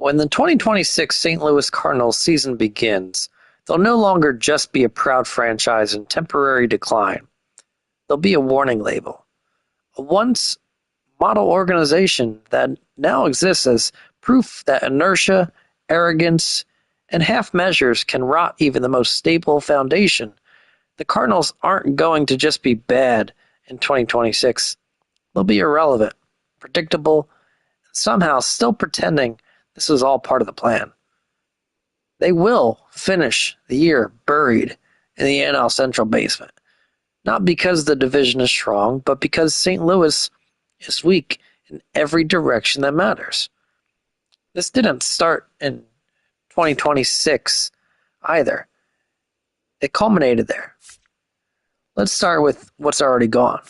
When the 2026 St. Louis Cardinals season begins, they'll no longer just be a proud franchise in temporary decline. They'll be a warning label. A once model organization that now exists as proof that inertia, arrogance, and half measures can rot even the most stable foundation. The Cardinals aren't going to just be bad in 2026. They'll be irrelevant, predictable, and somehow still pretending this was all part of the plan. They will finish the year buried in the NL Central basement. Not because the division is strong, but because St. Louis is weak in every direction that matters. This didn't start in 2026 either. It culminated there. Let's start with what's already gone.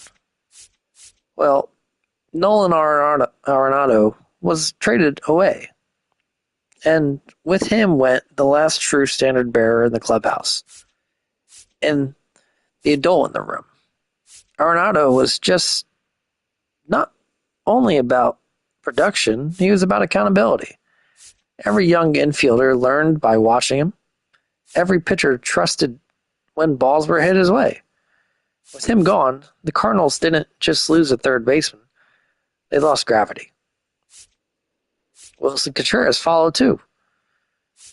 Well, Nolan Arenado was traded away. And with him went the last true standard bearer in the clubhouse. And the adult in the room. Arenado was just not only about production, he was about accountability. Every young infielder learned by watching him. Every pitcher trusted when balls were hit his way. With him gone, the Cardinals didn't just lose a third baseman. They lost gravity. Wilson Contreras followed too.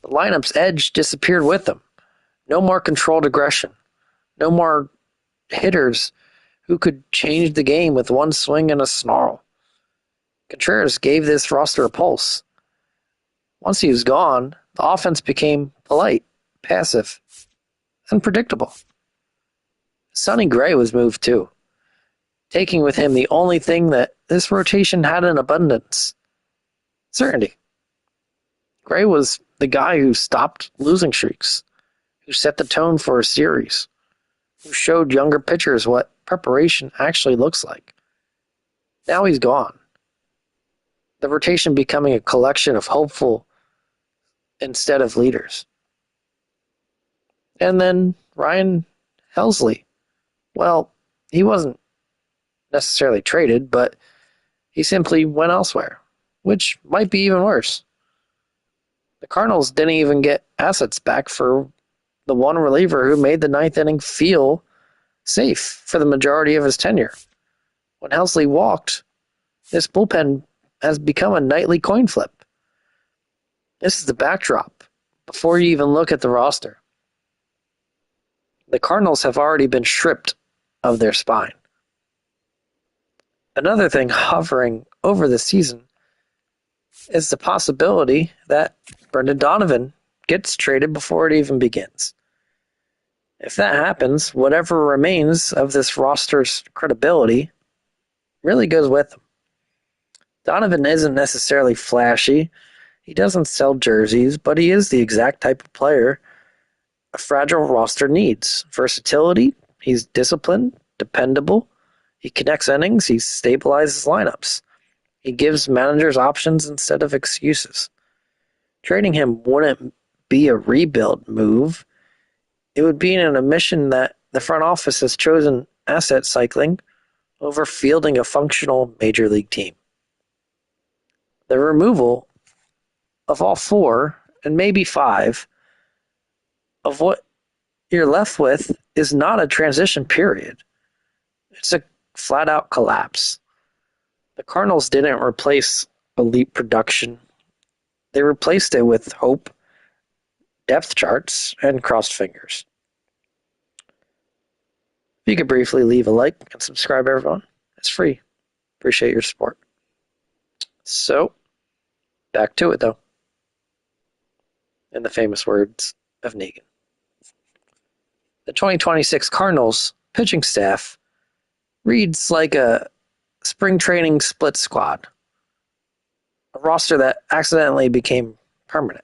The lineup's edge disappeared with them. No more controlled aggression. No more hitters who could change the game with one swing and a snarl. Contreras gave this roster a pulse. Once he was gone, the offense became polite, passive, and predictable. Sonny Gray was moved too, taking with him the only thing that this rotation had in abundance: certainty. Gray was the guy who stopped losing streaks, who set the tone for a series, who showed younger pitchers what preparation actually looks like. Now he's gone. The rotation becoming a collection of hopeful instead of leaders. And then Ryan Helsley. Well, he wasn't necessarily traded, but he simply went elsewhere, which might be even worse. The Cardinals didn't even get assets back for the one reliever who made the ninth inning feel safe for the majority of his tenure. When Helsley walked, this bullpen has become a nightly coin flip. This is the backdrop before you even look at the roster. The Cardinals have already been stripped of their spine. Another thing hovering over the season is the possibility that Brendan Donovan gets traded before it even begins. If that happens, whatever remains of this roster's credibility really goes with them. Donovan isn't necessarily flashy. He doesn't sell jerseys, but he is the exact type of player a fragile roster needs. Versatility, he's disciplined, dependable, he connects innings, he stabilizes lineups. He gives managers options instead of excuses. Trading him wouldn't be a rebuild move. It would be an admission that the front office has chosen asset cycling over fielding a functional major league team. The removal of all four, and maybe five, of what you're left with is not a transition period. It's a flat-out collapse. The Cardinals didn't replace elite production. They replaced it with hope, depth charts, and crossed fingers. If you could briefly leave a like and subscribe, everyone. It's free. Appreciate your support. So, back to it, though. In the famous words of Negan. The 2026 Cardinals pitching staff reads like a spring training split squad. A roster that accidentally became permanent.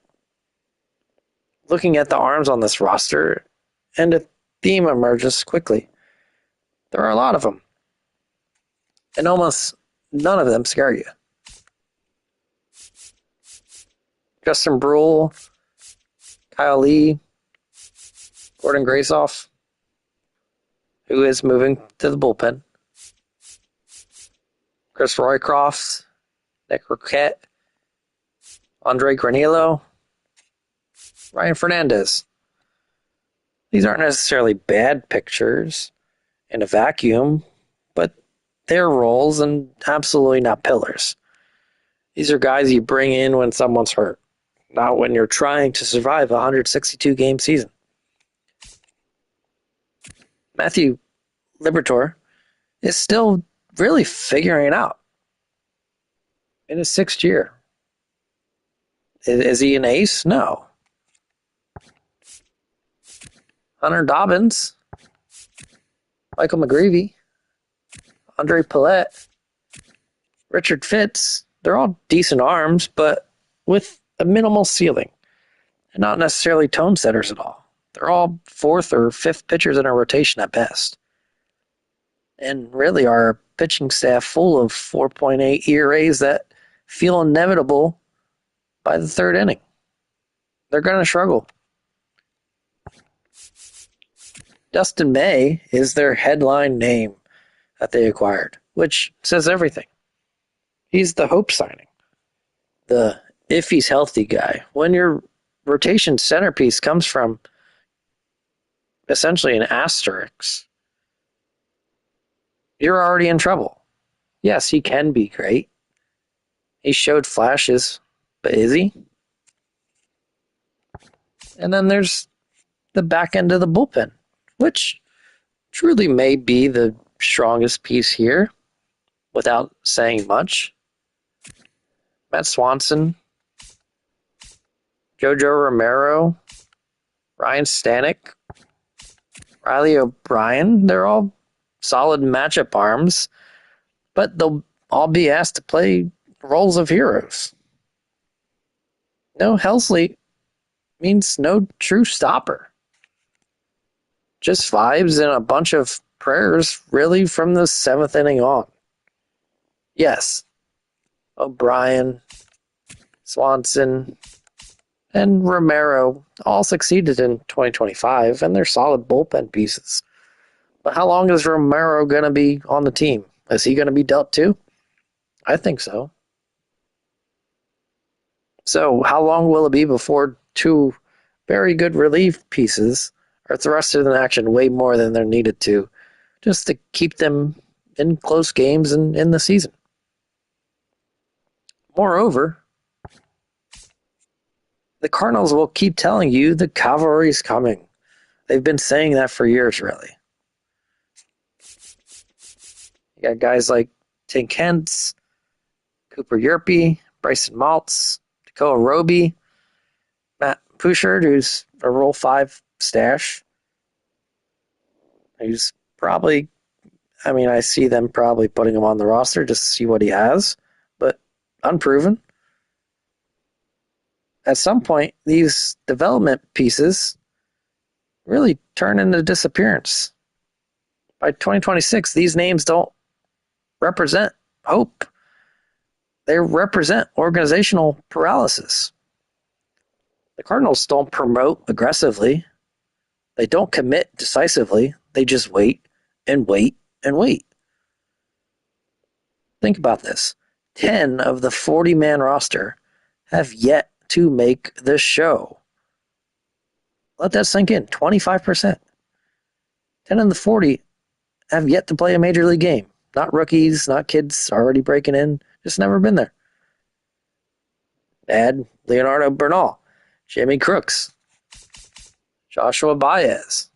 Looking at the arms on this roster, and a theme emerges quickly. There are a lot of them. And almost none of them scare you. Justin Brule, Kyle Lee, Gordon Graysoff, who is moving to the bullpen, Chris Roycroft, Nick Roquette, Andre Granillo, Ryan Fernandez. These aren't necessarily bad pictures in a vacuum, but they're roles and absolutely not pillars. These are guys you bring in when someone's hurt, not when you're trying to survive a 162 game season. Matthew Liberatore is still really figuring it out in his sixth year. Is he an ace? No. Hunter Dobbins, Michael McGreevy, Andre Paulette, Richard Fitz, they're all decent arms, but with a minimal ceiling, and not necessarily tone setters at all. They're all fourth or fifth pitchers in a rotation at best. And really our pitching staff full of 4.8 ERAs that feel inevitable by the third inning. They're going to struggle. Dustin May is their headline name that they acquired, which says everything. He's the hope signing, the if he's healthy guy. When your rotation centerpiece comes from essentially an asterisk, you're already in trouble. Yes, he can be great. He showed flashes, but is he? And then there's the back end of the bullpen, which truly may be the strongest piece here without saying much. Matt Swanson, Jojo Romero, Ryan Stanek, Riley O'Brien, they're all solid matchup arms, but they'll all be asked to play roles of heroes. No Helsley means no true stopper. Just vibes and a bunch of prayers really from the seventh inning on. Yes, O'Brien, Swanson, and Romero all succeeded in 2025, and they're solid bullpen pieces. But how long is Romero going to be on the team? Is he going to be dealt too? I think so. So how long will it be before two very good relief pieces are thrusted in action way more than they're needed to, just to keep them in close games and in the season? Moreover, the Cardinals will keep telling you the cavalry's coming. They've been saying that for years, really. You got guys like Tink Hentz, Cooper Yerpe, Bryson Maltz, Dakota Roby, Matt Pouchard, who's a Rule 5 stash. He's probably, I see them probably putting him on the roster just to see what he has, but unproven. At some point, these development pieces really turn into disappearance. By 2026, these names don't represent hope. They represent organizational paralysis. The Cardinals don't promote aggressively. They don't commit decisively. They just wait and wait and wait. Think about this. 10 of the 40-man roster have yet to make the show. Let that sink in. 25%. 10 of the 40 have yet to play a major league game. Not rookies, not kids already breaking in. Just never been there. Add Leonardo Bernal, Jimmy Crooks, Joshua Baez,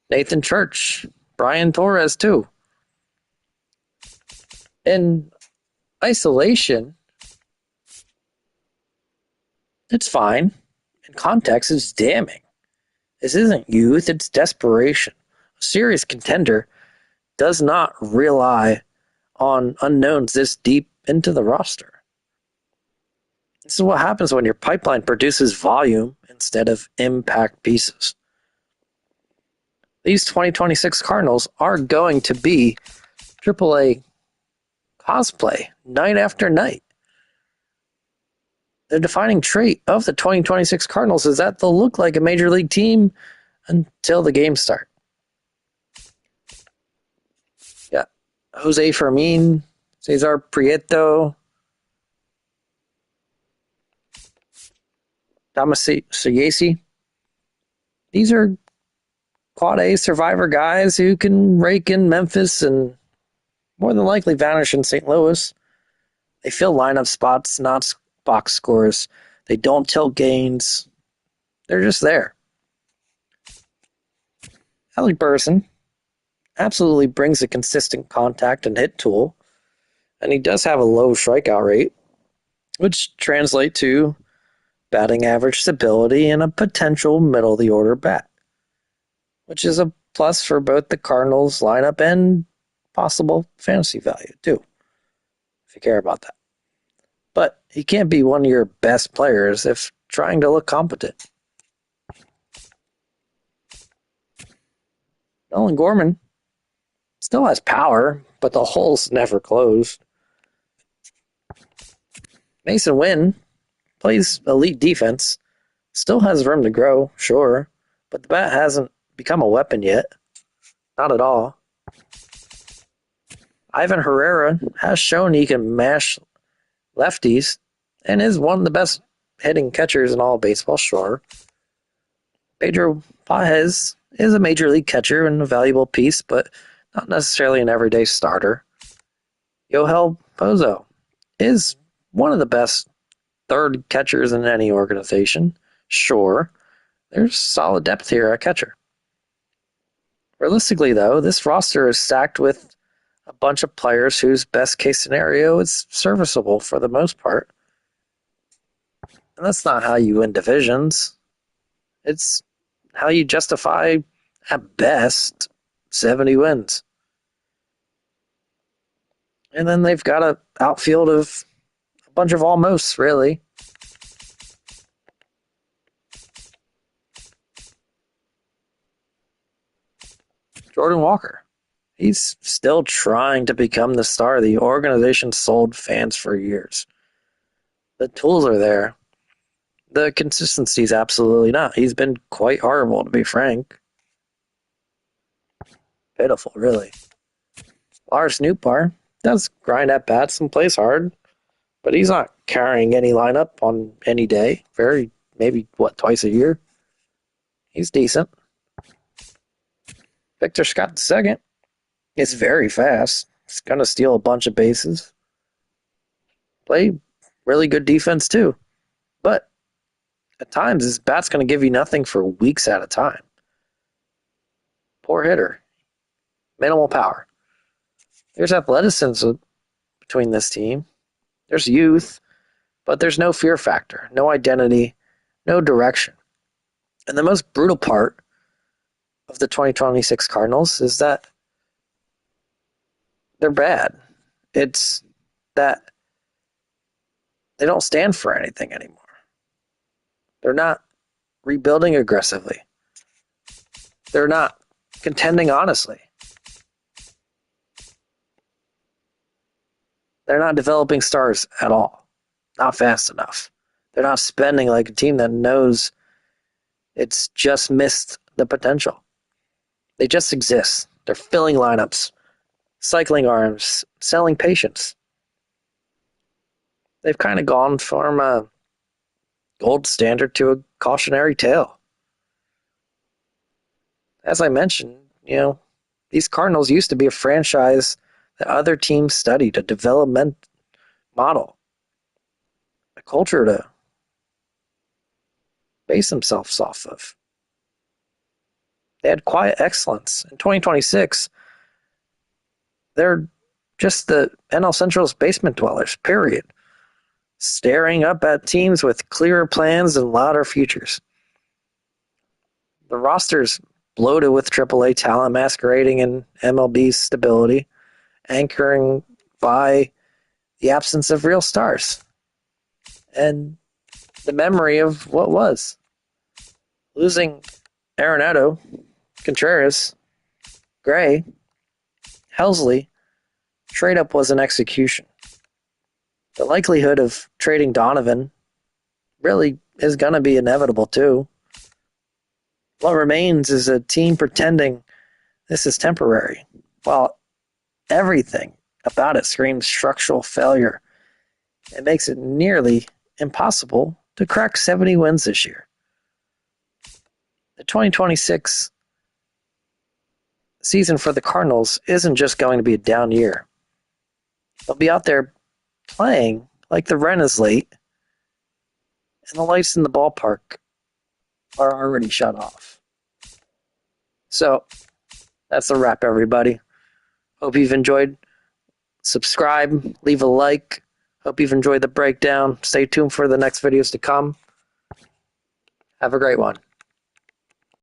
Nathan Church, Brian Torres too. In isolation, it's fine. In context, it's damning. This isn't youth, it's desperation. A serious contender does not rely on unknowns this deep into the roster. This is what happens when your pipeline produces volume instead of impact pieces. These 2026 Cardinals are going to be AAA cosplay night after night. The defining trait of the 2026 Cardinals is that they'll look like a major league team until the games start. Yeah, Jose Fermin, Cesar Prieto, Sayesi. These are quad A survivor guys who can rake in Memphis and more than likely vanish in St. Louis. They fill lineup spots, not box scores. They don't tilt gains. They're just there. Alec Burson absolutely brings a consistent contact and hit tool, and he does have a low strikeout rate, which translates to batting average stability and a potential middle of the order bat, which is a plus for both the Cardinals lineup and possible fantasy value too, if you care about that. But he can't be one of your best players if trying to look competent. Nolan Gorman still has power, but the hole's never closed. Mason Wynn plays elite defense, still has room to grow, sure, but the bat hasn't become a weapon yet. Not at all. Ivan Herrera has shown he can mash lefties and is one of the best hitting catchers in all of baseball, sure. Pedro Paez is a major league catcher and a valuable piece, but not necessarily an everyday starter. Yohel Pozo is one of the best third catchers in any organization, sure. There's solid depth here at catcher. Realistically, though, this roster is stacked with a bunch of players whose best case scenario is serviceable for the most part. And that's not how you win divisions. It's how you justify, at best, 70 wins. And then they've got an outfield of a bunch of almosts, really. Jordan Walker. He's still trying to become the star the organization sold fans for years. The tools are there. The consistency is absolutely not. He's been quite horrible, to be frank. Pitiful, really. Lars Nootbaar does grind at bats and plays hard, but he's not carrying any lineup on any day. Maybe twice a year. He's decent. Victor Scott II is very fast. He's going to steal a bunch of bases. Play really good defense, too. But at times, his bat's going to give you nothing for weeks at a time. Poor hitter. Minimal power. There's athleticism between this team. There's youth, but there's no fear factor, no identity, no direction. And the most brutal part of the 2026 Cardinals is that they're bad. It's that they don't stand for anything anymore. They're not rebuilding aggressively. They're not contending honestly. They're not developing stars at all. Not fast enough. They're not spending like a team that knows it's just missed the potential. They just exist. They're filling lineups, cycling arms, selling patience. They've kind of gone from a gold standard to a cautionary tale. As I mentioned, these Cardinals used to be a franchise that other teams studied, a development model, a culture to base themselves off of. They had quiet excellence. In 2026, they're just the NL Central's basement dwellers, period. Staring up at teams with clearer plans and louder futures. The roster's bloated with AAA talent masquerading in MLB's stability, anchoring by the absence of real stars and the memory of what was. Losing Arenado, Contreras, Gray, Helsley, trade-up was an execution. The likelihood of trading Donovan really is going to be inevitable too. What remains is a team pretending this is temporary, while everything about it screams structural failure. It makes it nearly impossible to crack 70 wins this year. The 2026 season for the Cardinals isn't just going to be a down year. They'll be out there playing like the rent is late and the lights in the ballpark are already shut off. So, that's a wrap, everybody. Hope you've enjoyed. Subscribe, leave a like. Hope you've enjoyed the breakdown. Stay tuned for the next videos to come. Have a great one.